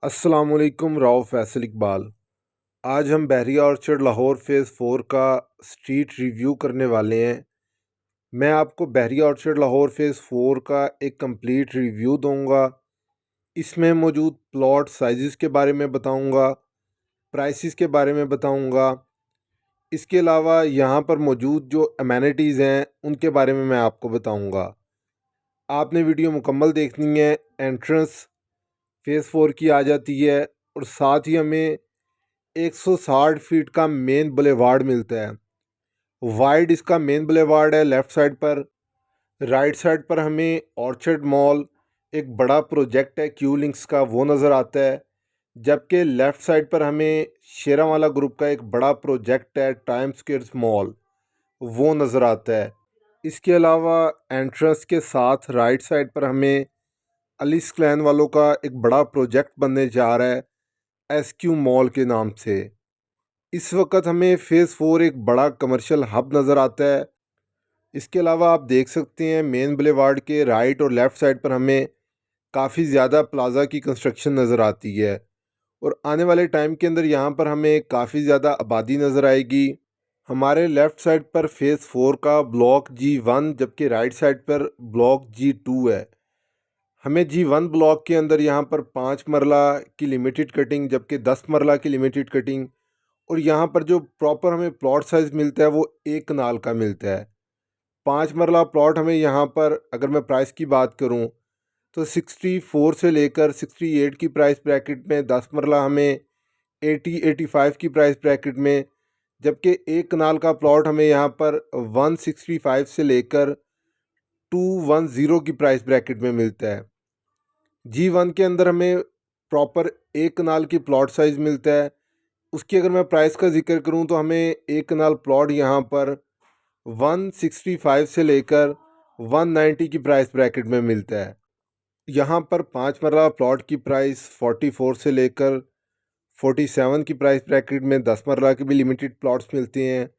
अस्सलामुअलैकुम। राव फैसल इकबाल। आज हम बहरिया ऑर्चर्ड लाहौर फ़ेज़ 4 का स्ट्रीट रिव्यू करने वाले हैं। मैं आपको बहरिया ऑर्चर्ड लाहौर फ़ेज़ 4 का एक कंप्लीट रिव्यू दूंगा। इसमें मौजूद प्लॉट साइज़ के बारे में बताऊंगा, प्राइसेस के बारे में बताऊंगा। इसके अलावा यहाँ पर मौजूद जो अमेनिटीज़ हैं उनके बारे में मैं आपको बताऊंगा। आपने वीडियो मुकम्मल देखनी है। एंट्रेंस फ़ेज़ 4 की आ जाती है और साथ ही हमें 160 फीट का मेन बुलेवार्ड मिलता है। वाइड इसका मेन बुलेवार्ड है लेफ़्ट साइड पर। राइट साइड पर हमें ऑर्चर्ड मॉल, एक बड़ा प्रोजेक्ट है क्यू लिंक्स का, वो नज़र आता है। जबकि लेफ़्ट साइड पर हमें शेरावाला ग्रुप का एक बड़ा प्रोजेक्ट है टाइम स्क्वेयर मॉल, वो नज़र आता है। इसके अलावा एंट्रेंस के साथ राइट साइड पर हमें अली स्क्लैन वालों का एक बड़ा प्रोजेक्ट बनने जा रहा है SQ मॉल के नाम से। इस वक्त हमें फ़ेज़ 4 एक बड़ा कमर्शियल हब नज़र आता है। इसके अलावा आप देख सकते हैं मेन बुलेवार्ड के राइट और लेफ़्ट साइड पर हमें काफ़ी ज़्यादा प्लाज़ा की कंस्ट्रक्शन नज़र आती है और आने वाले टाइम के अंदर यहाँ पर हमें काफ़ी ज़्यादा आबादी नज़र आएगी। हमारे लेफ़्ट साइड पर फ़ेज़ 4 का ब्लॉक G1 जबकि राइट साइड पर ब्लॉक G2 है। हमें G1 ब्लॉक के अंदर यहाँ पर 5 मरला की लिमिटेड कटिंग जबकि 10 मरला की लिमिटेड कटिंग और यहाँ पर जो प्रॉपर हमें प्लॉट साइज़ मिलता है वो 1 कनाल का मिलता है। 5 मरला प्लॉट हमें यहाँ पर, अगर मैं प्राइस की बात करूँ तो 64 से लेकर 68 की प्राइस ब्रैकेट में, 10 मरला हमें 80-85 की प्राइस ब्रैकेट में, जबकि 1 कनाल का प्लॉट हमें यहाँ पर 165 से लेकर 210 की प्राइस ब्रैकेट में मिलता है। G1 के अंदर हमें प्रॉपर 1 कनाल की प्लॉट साइज़ मिलता है। उसकी अगर मैं प्राइस का ज़िक्र करूं तो हमें 1 कनाल प्लॉट यहाँ पर 165 से लेकर 190 की प्राइस ब्रैकेट में मिलता है। यहाँ पर 5 मरला प्लॉट की प्राइस 44 से लेकर 47 की प्राइस ब्रैकेट में, 10 मरला के भी लिमिटेड प्लॉट्स मिलते हैं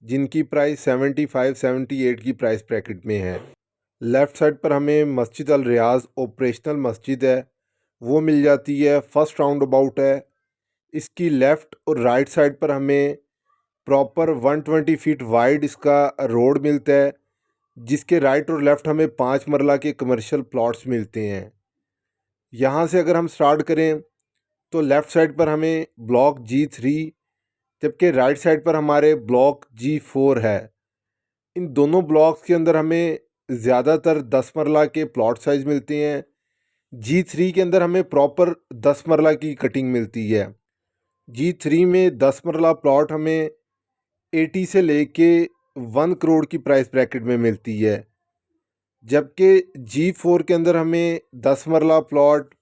जिनकी प्राइस 75-78 की प्राइस ब्रैकेट में है। लेफ़्ट साइड पर हमें मस्जिद अल रियाज ऑपरेशनल मस्जिद है, वो मिल जाती है। फर्स्ट राउंड अबाउट है। इसकी लेफ़्ट और राइट साइड पर हमें प्रॉपर 120 फीट वाइड इसका रोड मिलता है, जिसके राइट और लेफ़्ट हमें 5 मरला के कमर्शियल प्लॉट्स मिलते हैं। यहाँ से अगर हम स्टार्ट करें तो लेफ़्ट साइड पर हमें ब्लॉक G3 जबकि राइट साइड पर हमारे ब्लॉक G4 है। इन दोनों ब्लॉक्स के अंदर हमें ज़्यादातर 10 मरला के प्लॉट साइज़ मिलते हैं। G3 के अंदर हमें प्रॉपर 10 मरला की कटिंग मिलती है। G3 में 10 मरला प्लॉट हमें 80 से लेके 1 करोड़ की प्राइस ब्रैकेट में मिलती है, जबकि G4 के अंदर हमें 10 मरला प्लॉट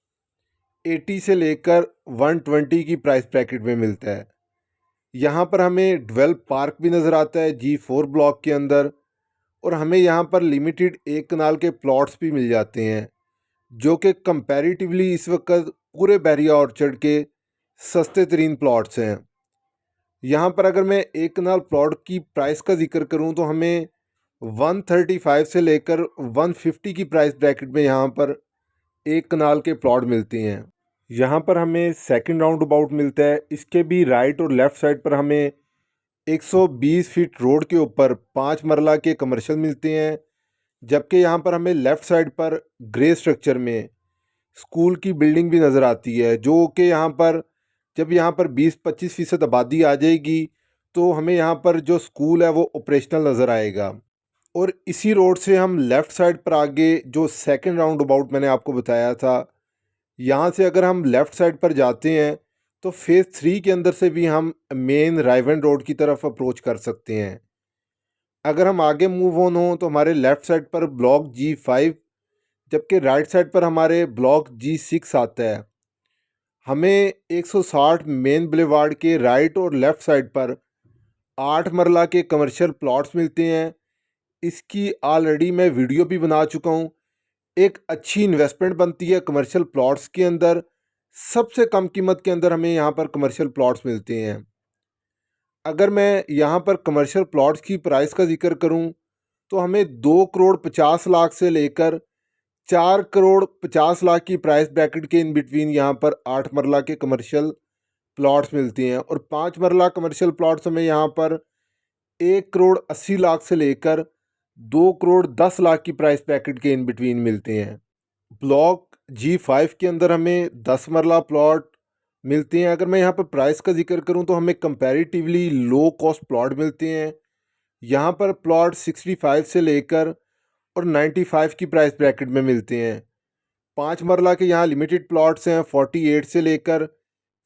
80 से लेकर 120 की प्राइस ब्रैकेट में मिलता है। यहाँ पर हमें डेवलप पार्क भी नज़र आता है G4 ब्लॉक के अंदर और हमें यहाँ पर लिमिटेड 1 कनाल के प्लॉट्स भी मिल जाते हैं, जो कि कंपैरेटिवली इस वक्त पूरे बहरिया ऑर्चर्ड के सस्ते तरीन प्लॉट्स हैं। यहाँ पर अगर मैं 1 कनाल प्लॉट की प्राइस का ज़िक्र करूँ तो हमें 135 से लेकर 150 की प्राइस ब्रैकेट में यहाँ पर 1 कनाल के प्लॉट मिलते हैं। यहाँ पर हमें सेकंड राउंड अबाउट मिलता है। इसके भी राइट और लेफ़्ट साइड पर हमें 120 फीट रोड के ऊपर 5 मरला के कमर्शियल मिलते हैं, जबकि यहाँ पर हमें लेफ़्ट साइड पर ग्रे स्ट्रक्चर में स्कूल की बिल्डिंग भी नज़र आती है, जो कि यहाँ पर जब यहाँ पर 20-25% आबादी आ जाएगी तो हमें यहाँ पर जो स्कूल है वो ऑपरेशनल नज़र आएगा। और इसी रोड से हम लेफ़्ट साइड पर आगे जो सेकंड राउंड अबाउट मैंने आपको बताया था, यहाँ से अगर हम लेफ़्ट साइड पर जाते हैं तो फ़ेज़ 3 के अंदर से भी हम मेन रायवन रोड की तरफ अप्रोच कर सकते हैं। अगर हम आगे मूव ऑन हों तो हमारे लेफ़्ट साइड पर ब्लॉक G5 जबकि राइट साइड पर हमारे ब्लॉक G6 आता है। हमें 160 मेन बुलेवार्ड के राइट और लेफ़्ट साइड पर 8 मरला के कमर्शियल प्लॉट्स मिलते हैं। इसकी ऑलरेडी मैं वीडियो भी बना चुका हूँ। एक अच्छी इन्वेस्टमेंट बनती है कमर्शियल प्लॉट्स के अंदर। सबसे कम कीमत के अंदर हमें यहाँ पर कमर्शियल प्लॉट्स मिलते हैं। अगर मैं यहाँ पर कमर्शियल प्लॉट्स की प्राइस का जिक्र करूँ तो हमें 2 करोड़ 50 लाख से लेकर 4 करोड़ 50 लाख की प्राइस ब्रैकेट के इन बिटवीन यहाँ पर 8 मरला के कमर्शियल प्लॉट्स मिलती हैं और 5 मरला कमर्शियल प्लॉट्स हमें यहाँ पर 1 करोड़ 80 लाख से लेकर 2 करोड़ 10 लाख की प्राइस ब्रैकेट के इन बिटवीन मिलते हैं। ब्लॉक G5 के अंदर हमें 10 मरला प्लॉट मिलते हैं। अगर मैं यहाँ पर प्राइस का जिक्र करूँ तो हमें कंपैरेटिवली लो कॉस्ट प्लॉट मिलते हैं। यहाँ पर प्लॉट 65 से लेकर और 95 की प्राइस ब्रैकेट में मिलते हैं। 5 मरला के यहाँ लिमिटेड प्लॉट्स हैं 48 से लेकर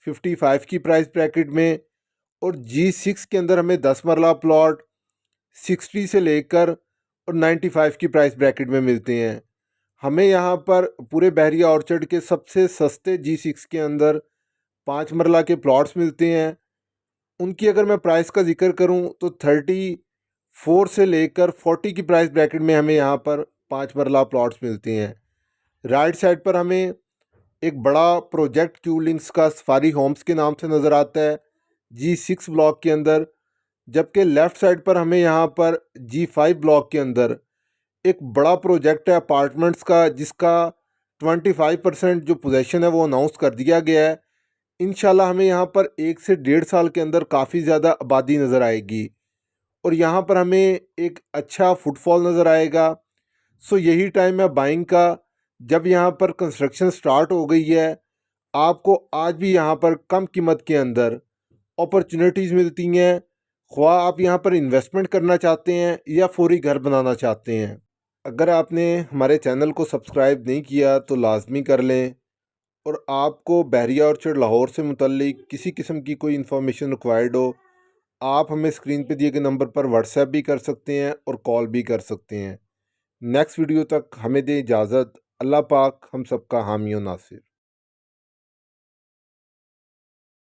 55 की प्राइस ब्रैकेट में, और G6 के अंदर हमें 10 मरला प्लॉट 60 से लेकर और 95 की प्राइस ब्रैकेट में मिलते हैं। हमें यहाँ पर पूरे बहरिया ऑर्चर्ड के सबसे सस्ते G6 के अंदर 5 मरला के प्लॉट्स मिलते हैं। उनकी अगर मैं प्राइस का जिक्र करूँ तो 34 से लेकर 40 की प्राइस ब्रैकेट में हमें यहाँ पर 5 मरला प्लॉट्स मिलते हैं। राइट साइड पर हमें एक बड़ा प्रोजेक्ट क्यू लिंक्स का सफारी होम्स के नाम से नज़र आता है G6 ब्लॉक के अंदर, जबकि लेफ़्ट साइड पर हमें यहाँ पर G5 ब्लॉक के अंदर एक बड़ा प्रोजेक्ट है अपार्टमेंट्स का, जिसका 25% जो पोजेसन है वो अनाउंस कर दिया गया है। इंशाल्लाह हमें यहाँ पर 1 से 1.5 साल के अंदर काफ़ी ज़्यादा आबादी नज़र आएगी और यहाँ पर हमें एक अच्छा फुटफॉल नज़र आएगा। सो यही टाइम है बाइंग का, जब यहाँ पर कंस्ट्रक्शन स्टार्ट हो गई है। आपको आज भी यहाँ पर कम कीमत के अंदर अपॉर्चुनिटीज़ मिलती हैं, ख्वाह आप यहाँ पर इन्वेस्टमेंट करना चाहते हैं या फौरी घर बनाना चाहते हैं। अगर आपने हमारे चैनल को सब्सक्राइब नहीं किया तो लाजमी कर लें, और आपको बहरिया ऑर्चर्ड लाहौर से मुतल्लिक किसी किस्म की कोई इन्फॉर्मेशन रिक्वायर्ड हो, आप हमें स्क्रीन पे दिए गए नंबर पर व्हाट्सएप भी कर सकते हैं और कॉल भी कर सकते हैं। नेक्स्ट वीडियो तक हमें दें इजाज़त। अल्लाह पाक हम सबका हामी और नासिर।